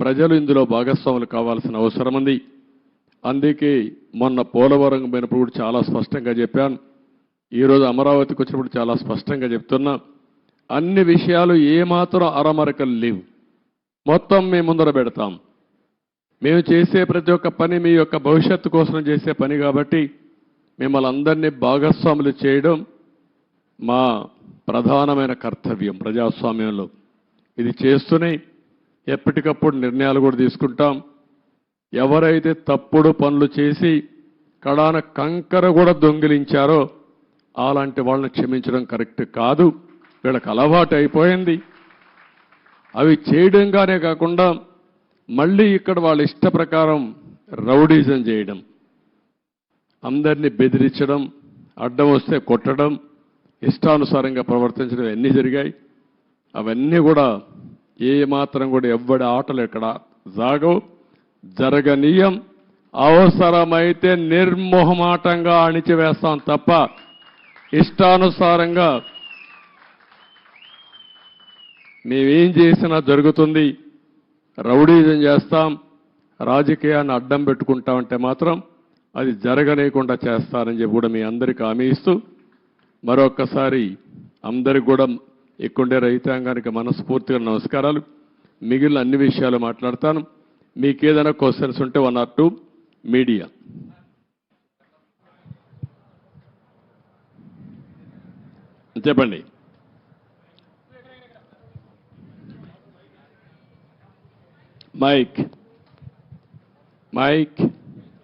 ప్రజలు ఇందులో భాగస్వాములు కావాల్సిన అవసరం ఉంది. అందుకే మొన్న పోలవరం పోయినప్పుడు కూడా చాలా స్పష్టంగా చెప్పాను. ఈరోజు అమరావతికి వచ్చినప్పుడు చాలా స్పష్టంగా చెప్తున్నా. అన్ని విషయాలు ఏమాత్రం అరమరకలు లేవు. మొత్తం మేము ముందర పెడతాం. మేము చేసే ప్రతి ఒక్క పని మీ యొక్క భవిష్యత్తు కోసం చేసే పని కాబట్టి మిమ్మల్ని అందరినీ భాగస్వాములు చేయడం మా ప్రధానమైన కర్తవ్యం ప్రజాస్వామ్యంలో. ఇది చేస్తూనే ఎప్పటికప్పుడు నిర్ణయాలు కూడా తీసుకుంటాం. ఎవరైతే తప్పుడు పనులు చేసి కడాన కంకర కూడా దొంగిలించారో అలాంటి వాళ్ళని క్షమించడం కరెక్ట్ కాదు. వీళ్ళకి అలవాటు అయిపోయింది. అవి చేయడంగానే కాకుండా మళ్ళీ ఇక్కడ వాళ్ళ ఇష్ట ప్రకారం రౌడీజం చేయడం, అందరినీ బెదిరించడం, అడ్డం వస్తే కొట్టడం, ఇష్టానుసారంగా ప్రవర్తించడం ఇవన్నీ జరిగాయి. అవన్నీ కూడా ఏ మాత్రం కూడా ఎవ్వడి ఆటలు ఎక్కడ జరగనీయం. అవసరమైతే నిర్మోహమాటంగా అణిచివేస్తాం తప్ప ఇష్టానుసారంగా మేమేం చేసినా జరుగుతుంది. రౌడీజం చేస్తాం, రాజకీయాన్ని అడ్డం పెట్టుకుంటామంటే మాత్రం అది జరగనేకుండా చేస్తారని చెప్పి కూడా మీ అందరికీ హామీ ఇస్తూ మరొక్కసారి అందరికి కూడా ఇక్కడుండే రైతాంగానికి మనస్ఫూర్తిగా నమస్కారాలు. మిగిలిన అన్ని విషయాలు మాట్లాడతాను. మీకు ఏదైనా క్వశ్చన్స్ ఉంటే 1 or 2 మీడియా. చెప్పండి. Mic.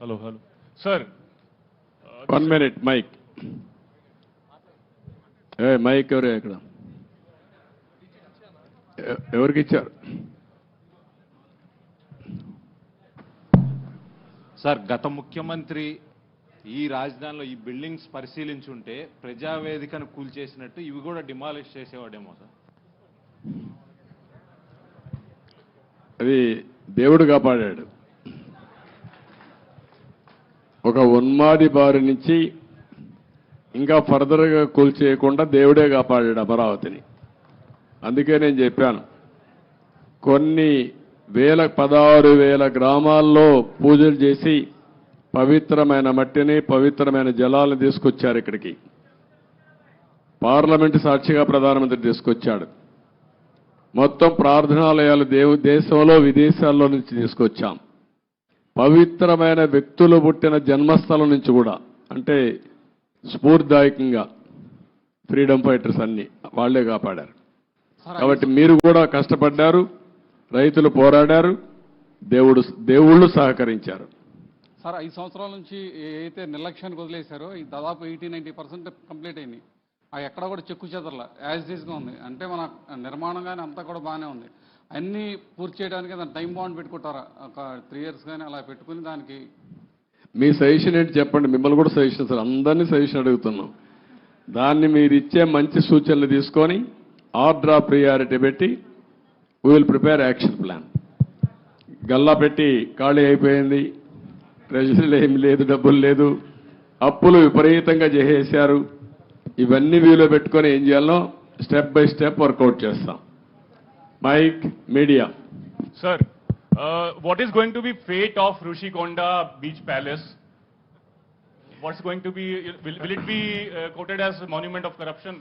Hello sir, 1 minute mic. Mic ఎవరు ఇక్కడ ఎవరికి ఇచ్చారు? సార్, గత ముఖ్యమంత్రి ఈ రాజధానిలో ఈ బిల్డింగ్స్ పరిశీలించుంటే ప్రజావేదికను కూల్చేసినట్టు ఇవి కూడా డిమాలిష్ చేసేవాడేమో సార్. అది దేవుడు కాపాడాడు. ఒక ఉన్మాది బారి నుంచి ఇంకా ఫర్దర్గా కూల్చేయకుండా దేవుడే కాపాడాడు అమరావతిని. అందుకే నేను చెప్పాను, కొన్ని 16,000 గ్రామాల్లో పూజలు చేసి పవిత్రమైన మట్టిని, పవిత్రమైన జలాలను తీసుకొచ్చారు ఇక్కడికి. పార్లమెంటు సాక్షిగా ప్రధానమంత్రి తీసుకొచ్చాడు. మొత్తం ప్రార్థనాలయాలు దేశంలో విదేశాల్లో నుంచి తీసుకొచ్చాం. పవిత్రమైన వ్యక్తులు పుట్టిన జన్మస్థలం నుంచి కూడా, అంటే స్ఫూర్తిదాయకంగా ఫ్రీడమ్ ఫైటర్స్ అన్ని వాళ్లే కాపాడారు. కాబట్టి మీరు కూడా కష్టపడ్డారు, రైతులు పోరాడారు, దేవుళ్ళు సహకరించారు. సార్, 5 సంవత్సరాల నుంచి ఏదైతే నిర్లక్ష్యానికి వదిలేశారో ఈ దాదాపు 80-90% కంప్లీట్ అయింది. అవి ఎక్కడ కూడా చెక్కు చెదరల యాజ్ ఈజ్గా ఉంది. అంటే మన నిర్మాణం కానీ అంతా కూడా బాగానే ఉంది. అన్నీ పూర్తి చేయడానికి దాని టైం బాండ్ పెట్టుకుంటారా? ఒక 3 years కానీ అలా పెట్టుకుని దానికి మీ సజెషన్ ఏంటి చెప్పండి. మిమ్మల్ని కూడా సజెషన్ సార్, అందరినీ సజెషన్ అడుగుతున్నాం. దాన్ని మీరు ఇచ్చే మంచి సూచనలు తీసుకొని ఆర్డర్ ఆఫ్ ప్రియారిటీ పెట్టి we will prepare action plan. Galla పెట్టి ఖాళీ అయిపోయింది, ట్రెజరీలో ఏమి లేదు, డబ్బులు లేదు, అప్పులు విపరీతంగా చేసేశారు. ఇవన్నీ వీలో పెట్టుకొని ఏం చేయాలో స్టెప్ బై స్టెప్ వర్కౌట్ చేస్తాం. Mic. Media. Sir, what is going to be fate of Rushikonda Beach Palace? What's going to be? Will it be quoted as a monument of corruption?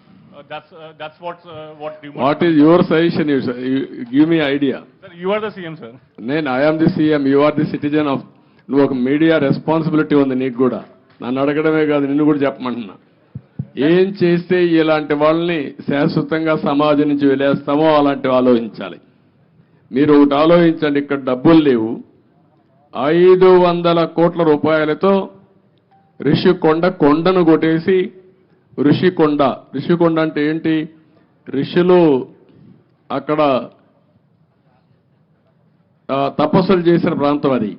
That's what rumors. What is your suggestion? You give me idea. Sir, you are the CM, sir. I am the CM. You are the citizen of. నువ్వు ఒక media responsibility ఉంది నీకు కూడా. నన్ను అడగడమే కాదు, నిన్ను కూడా చెప్పమంటున్నా. ఏం చేస్తే ఇలాంటి వాళ్ళని శాశ్వతంగా సమాజం నుంచి వెలేస్తామో అలాంటివి ఆలోచించాలి. మీరు ఒకటి ఆలోచించండి, ఇక్కడ డబ్బులు లేవు. 500 కోట్ల రూపాయలతో కొండను కొట్టేసి ఋషికొండ అంటే ఏంటి? ఋషులు అక్కడ తపస్సులు చేసిన ప్రాంతం అది.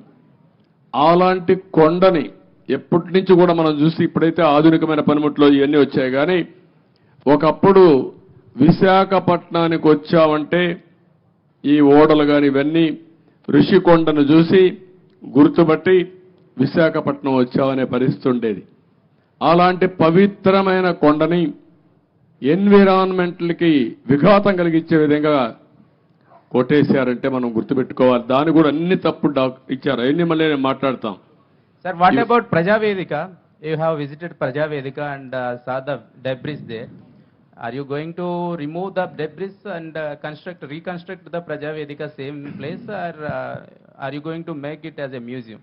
అలాంటి కొండని ఎప్పటి నుంచి కూడా మనం చూసి ఇప్పుడైతే ఆధునికమైన పనిముట్లు ఇవన్నీ వచ్చాయి, కానీ ఒకప్పుడు విశాఖపట్నానికి వచ్చామంటే ఈ ఓడలు కానీ ఇవన్నీ ఋషికొండను చూసి గుర్తుపట్టి విశాఖపట్నం వచ్చామనే పరిస్థితి ఉండేది. అలాంటి పవిత్రమైన కొండని ఎన్విరాన్మెంట్లకి విఘాతం కలిగించే విధంగా కొట్టేశారంటే మనం గుర్తుపెట్టుకోవాలి. దాని కూడా అన్ని తప్పుడు ఇచ్చారు. అవన్నీ మళ్ళీ నేను మాట్లాడతాం. Sir, what about Prajavedika? You have visited Prajavedika and saw the debris there. Are you going to remove the debris and reconstruct the Prajavedika same place, or are you going to make it as a museum?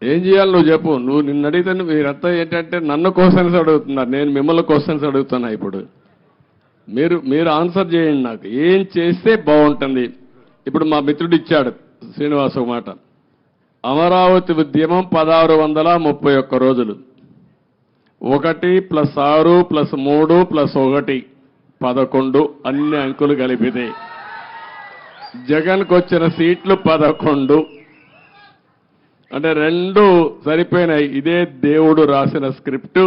ఏం చేయాలి నువ్వు చెప్పు. నువ్వు నిన్ను అడిగితే మీరంతా ఏంటంటే నన్ను క్వశ్చన్స్ అడుగుతున్నారు, నేను మిమ్మల్ని క్వశ్చన్స్ అడుగుతున్నా. ఇప్పుడు మీరు ఆన్సర్ చేయండి. నాకు ఏం చేస్తే బాగుంటుంది? ఇప్పుడు మా మిత్రుడు ఇచ్చాడు శ్రీనివాస్ ఒక మాట. అమరావతి ఉద్యమం 1631 రోజులు, 1 + 6 + 3 + 1 11, అన్ని అంకులు కలిపితే జగన్కు వచ్చిన సీట్లు 11. అంటే 2 సరిపోయినాయి. ఇదే దేవుడు రాసిన స్క్రిప్టు,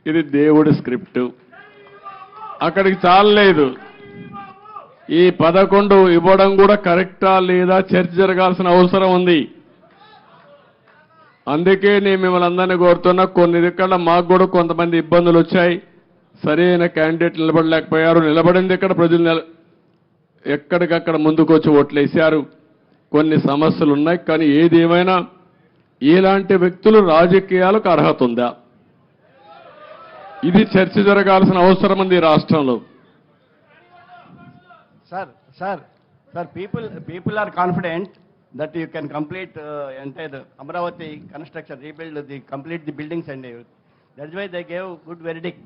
ఇది దేవుడి స్క్రిప్టు. అక్కడికి చాలలేదు. ఈ 11 ఇవ్వడం కూడా కరెక్టా లేదా చర్చ జరగాల్సిన అవసరం ఉంది. అందుకే నేను మిమ్మల్ని అందరినీ కోరుతున్నా, కొన్ని ఇక్కడ మాకు కూడా కొంతమంది ఇబ్బందులు వచ్చాయి. సరైన క్యాండిడేట్ నిలబడలేకపోయారు. నిలబడింది ఇక్కడ ప్రజలు ఎక్కడికక్కడ ముందుకు వచ్చి ఓట్లేశారు. కొన్ని సమస్యలు ఉన్నాయి. కానీ ఏది ఏమైనా ఇలాంటి వ్యక్తులు రాజకీయాలకు అర్హత ఉందా? ఇది చర్చ జరగాల్సిన అవసరం ఉంది రాష్ట్రంలో. Sir, people are confident that you can complete entire Amravati construction, complete the buildings and everything. That's why they gave good verdict.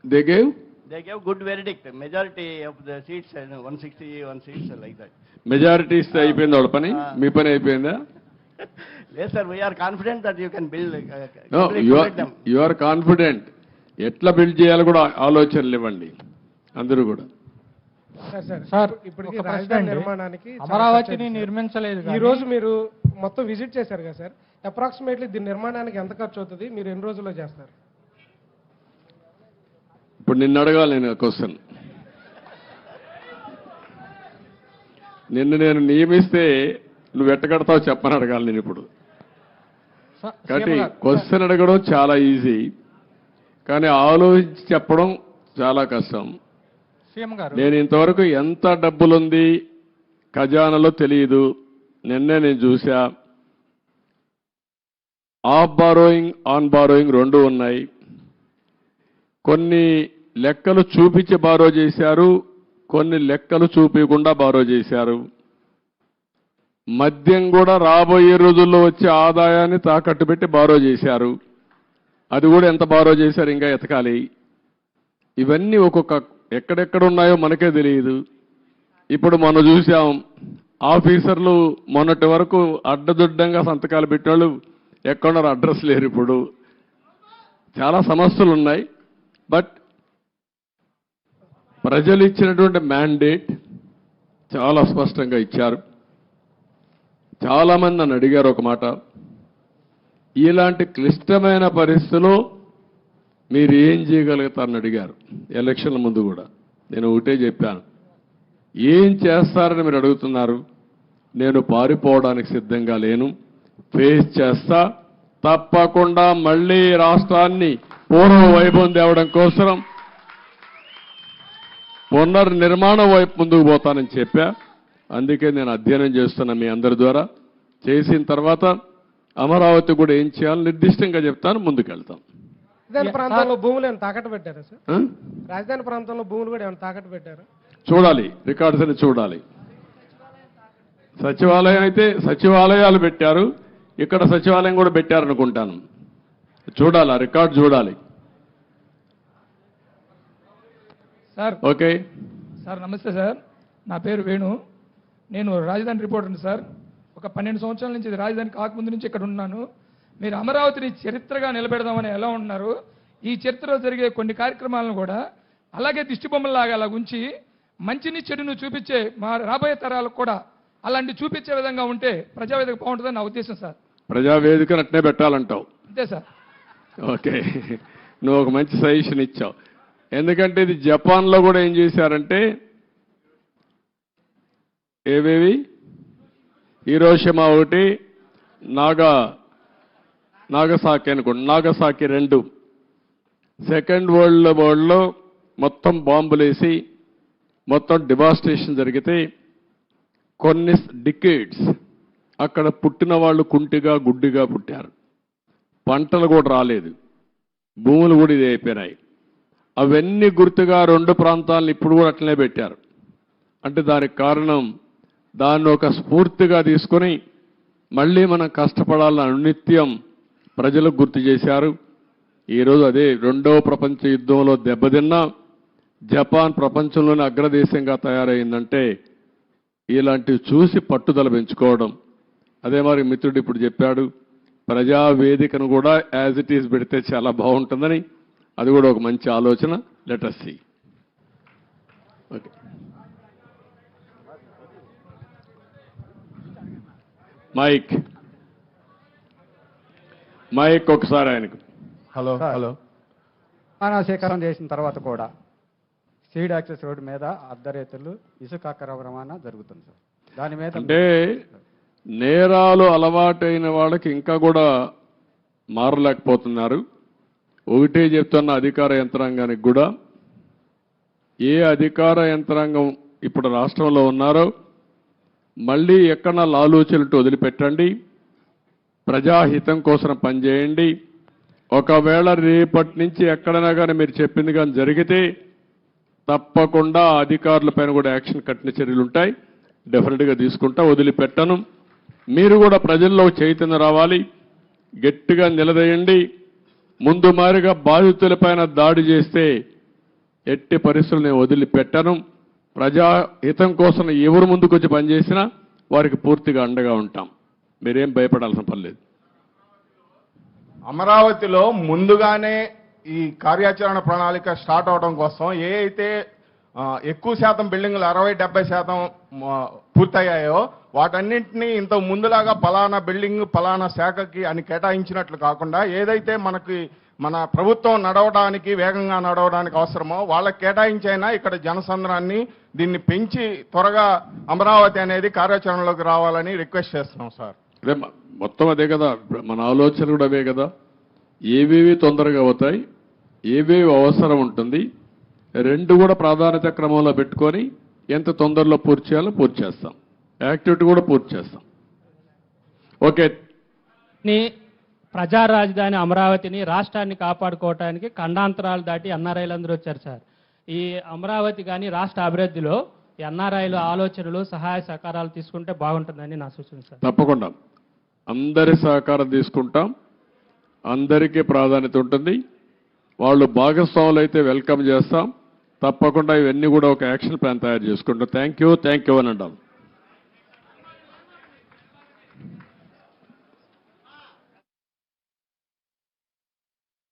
They gave good verdict. Majority of the seats, 161 seats like that. Majority ఇస్తే అయిపోయింది వాళ్ళ పని. మీ పని అయిపోయిందా? Yes, sir. We are confident that you can build. You are confident. ఎట్లా build చేయాలో కూడా ఆలోచనలు ఇవ్వండి అందరూ కూడా. సార్ ఇప్పటికి రాజధాని నిర్మాణానికి అమరావతిని నిర్మించలేదు. ఈ రోజు మీరు మొత్తం విజిట్ చేశారు కదా సార్, అప్రాక్సిమేట్లీ దీని నిర్మాణానికి ఎంత ఖర్చు అవుతుంది? మీరు ఎన్ని రోజుల్లో చేస్తారు? ఇప్పుడు నిన్ను అడగాలి నేను క్వశ్చన్. నిన్ను నేను నియమిస్తే నువ్వు ఎట్టగడతావు చెప్పని అడగాలి నేను ఇప్పుడు. కాబట్టి క్వశ్చన్ అడగడం చాలా ఈజీ, కానీ ఆలోచించి చెప్పడం చాలా కష్టం. నేను ఇంతవరకు ఎంత డబ్బులుంది ఖజానాలో తెలియదు. నిన్నే నేను చూసా. ఆఫ్ బారోయింగ్, ఆన్ బారోయింగ్ 2 ఉన్నాయి. కొన్ని లెక్కలు చూపించి బారో చేశారు, కొన్ని లెక్కలు చూపించకుండా బారో చేశారు. మద్యం కూడా రాబోయే రోజుల్లో వచ్చే ఆదాయాన్ని తాకట్టు పెట్టి బారో చేశారు. అది కూడా ఎంత బారో చేశారు ఇంకా ఎతకాలి. ఇవన్నీ ఒక్కొక్క ఎక్కడెక్కడ ఉన్నాయో మనకే తెలియదు. ఇప్పుడు మనం చూసాం, ఆఫీసర్లు మొన్నటి వరకు అడ్డదుడ్డంగా సంతకాలు పెట్టేవాళ్ళు ఎక్కడున్నారు, అడ్రస్ లేరు. ఇప్పుడు చాలా సమస్యలు ఉన్నాయి. బట్ ప్రజలు ఇచ్చినటువంటి మ్యాండేట్ చాలా స్పష్టంగా ఇచ్చారు. చాలామంది నన్ను అడిగారు ఒక మాట, ఇలాంటి క్లిష్టమైన పరిస్థితుల్లో మీరు ఏం చేయగలుగుతారని అడిగారు. ఎలక్షన్ల ముందు కూడా నేను ఒకటే చెప్పాను, ఏం చేస్తారని మీరు అడుగుతున్నారు. నేను పారిపోవడానికి సిద్ధంగా లేను, ఫేస్ చేస్తా. తప్పకుండా మళ్ళీ రాష్ట్రాన్ని పూర్వ వైభవం తేవడం కోసం పునర్నిర్మాణం వైపు ముందుకు పోతానని చెప్పా. అందుకే నేను అధ్యయనం చేస్తున్నా మీ అందరి ద్వారా. చేసిన తర్వాత అమరావతి కూడా ఏం చేయాలో నిర్దిష్టంగా చెప్తాను, ముందుకెళ్తాం. రాజధాని ప్రాంతంలో భూములు ఏమైనా తాకట్టు పెట్టారా సార్? రాజధాని ప్రాంతంలో భూములు కూడా ఏమైనా తాకట్టు పెట్టారా? చూడాలి, రికార్డ్స్ అని చూడాలి. సచివాలయం అయితే సచివాలయాలు పెట్టారు, ఇక్కడ సచివాలయం కూడా పెట్టారనుకుంటాను. చూడాలి, ఆ రికార్డు చూడాలి. Sir okay. సార్ నమస్తే సార్, నా పేరు వేణు. నేను రాజధాని రిపోర్టర్ని సార్. ఒక 12 సంవత్సరాల నుంచి ఇది రాజధాని కాకముందు నుంచి ఇక్కడ ఉన్నాను. మీరు అమరావతిని చరిత్రగా నిలబెడదామని ఎలా ఉన్నారు? ఈ చరిత్రలో జరిగే కొన్ని కార్యక్రమాలను కూడా అలాగే దిష్టిబొమ్మలాగా అలా ఉంచి మంచిని చెడును చూపించే మా రాబోయే తరాలకు కూడా అలాంటి చూపించే విధంగా ఉంటే ప్రజావేదిక బాగుంటుందని నా ఉద్దేశం సార్. ప్రజావేదికను అట్నే పెట్టాలంటావు. అంతే సార్. ఓకే, నువ్వు ఒక మంచి సజెషన్ ఇచ్చావు. ఎందుకంటే ఇది జపాన్లో కూడా ఏం చేశారంటే ఏవేవి హీరోషిమా ఒకటి, నాగసాకి అనుకోండి, నాగసాకి 2 సెకండ్ వరల్డ్ వార్లో మొత్తం బాంబులేసి మొత్తం డివాస్టేషన్ జరిగితే కొన్ని డికేడ్స్ అక్కడ పుట్టిన వాళ్ళు కుంటిగా గుడ్డిగా పుట్టారు. పంటలు కూడా రాలేదు, భూములు కూడా ఇది అయిపోయినాయి. అవన్నీ గుర్తుగా 2 ప్రాంతాలను ఇప్పుడు కూడా అట్లనే పెట్టారు. అంటే దానికి కారణం దాన్ని ఒక స్ఫూర్తిగా తీసుకొని మళ్ళీ మనం కష్టపడాలని అనునిత్యం ప్రజలకు గుర్తు చేశారు. ఈరోజు అదే 2వ ప్రపంచ యుద్ధంలో దెబ్బతిన్న జపాన్ ప్రపంచంలోనే అగ్రదేశంగా తయారైందంటే ఇలాంటివి చూసి పట్టుదల పెంచుకోవడం. అదే మరి మిత్రుడు ఇప్పుడు చెప్పాడు, ప్రజావేదికను కూడా యాజ్ ఇట్ ఈజ్ పెడితే చాలా బాగుంటుందని. అది కూడా ఒక మంచి ఆలోచన. Let us see. Okay, mic ఒకసారి ఆయనకు. హలో సేకరణ చేసిన తర్వాత కూడా సీడ్ యాక్సెస్ రోడ్డు మీద అర్ధరేతులు ఇసుక అక్రమ రవాణా జరుగుతుంది సార్. దాని మీద అంటే నేరాలు అలవాటైన వాళ్ళకి ఇంకా కూడా మారలేకపోతున్నారు. ఒకటే చెప్తున్న అధికార యంత్రాంగానికి కూడా, ఏ అధికార యంత్రాంగం ఇప్పుడు రాష్ట్రంలో ఉన్నారో మళ్ళీ ఎక్కడన్నా లాలూచనట్టు వదిలిపెట్టండి, ప్రజాహితం కోసం పనిచేయండి. ఒకవేళ రేపటి నుంచి ఎక్కడైనా కానీ మీరు చెప్పింది కానీ జరిగితే తప్పకుండా అధికారులపైన కూడా యాక్షన్ కట్టిన చర్యలు ఉంటాయి. డెఫినెట్గా తీసుకుంటా, వదిలిపెట్టను. మీరు కూడా ప్రజల్లో చైతన్యం రావాలి, గట్టిగా నిలదీయండి. ముందు మారిగా బాధితులపైన దాడి చేస్తే ఎట్టి పరిస్థితులు నేను వదిలిపెట్టను. ప్రజాహితం కోసం ఎవరు ముందుకు వచ్చి పనిచేసినా వారికి పూర్తిగా అండగా ఉంటాం. మీరేం భయపడాల్సిన పని లేదు. అమరావతిలో ముందుగానే ఈ కార్యాచరణ ప్రణాళిక స్టార్ట్ అవడం కోసం ఏ అయితే ఎక్కువ శాతం బిల్డింగ్లు 60-70% పూర్తయ్యాయో వాటన్నింటినీ ఇంత ముందులాగా పలానా బిల్డింగ్ పలానా శాఖకి అని కేటాయించినట్లు కాకుండా ఏదైతే మన ప్రభుత్వం నడవడానికి వేగంగా నడవడానికి అవసరమో వాళ్ళకి కేటాయించైనా ఇక్కడ జనసంద్రాన్ని దీన్ని పెంచి త్వరగా అమరావతి అనేది కార్యాచరణలోకి రావాలని రిక్వెస్ట్ చేస్తున్నాం సార్. అదే మొత్తం అదే కదా, మన ఆలోచన కూడా అవే కదా. ఏవేవి తొందరగా అవుతాయి, ఏవేవి అవసరం ఉంటుంది, 2 కూడా ప్రాధాన్యత క్రమంలో పెట్టుకొని ఎంత తొందరలో పూర్తి చేయాలో పూర్తి చేస్తాం. యాక్టివిటీ కూడా పూర్తి చేస్తాం. ఓకే, ప్రజా రాజధాని అమరావతిని రాష్ట్రాన్ని కాపాడుకోవడానికి ఖండాంతరాలు దాటి ఎన్ఆర్ఐలందరూ వచ్చారు సార్. ఈ అమరావతి కానీ రాష్ట్ర అభివృద్ధిలో ఎన్ఆర్ఐలు ఆలోచనలు సహాయ సహకారాలు తీసుకుంటే బాగుంటుందని నా సూచన సార్. తప్పకుండా అందరి సహకారం తీసుకుంటాం. అందరికీ ప్రాధాన్యత ఉంటుంది. వాళ్ళు భాగస్వాములు అయితే వెల్కమ్ చేస్తాం. తప్పకుండా ఇవన్నీ కూడా ఒక యాక్షన్ ప్లాన్ తయారు చేసుకుంటాం. థ్యాంక్ యూ అని అంటాం.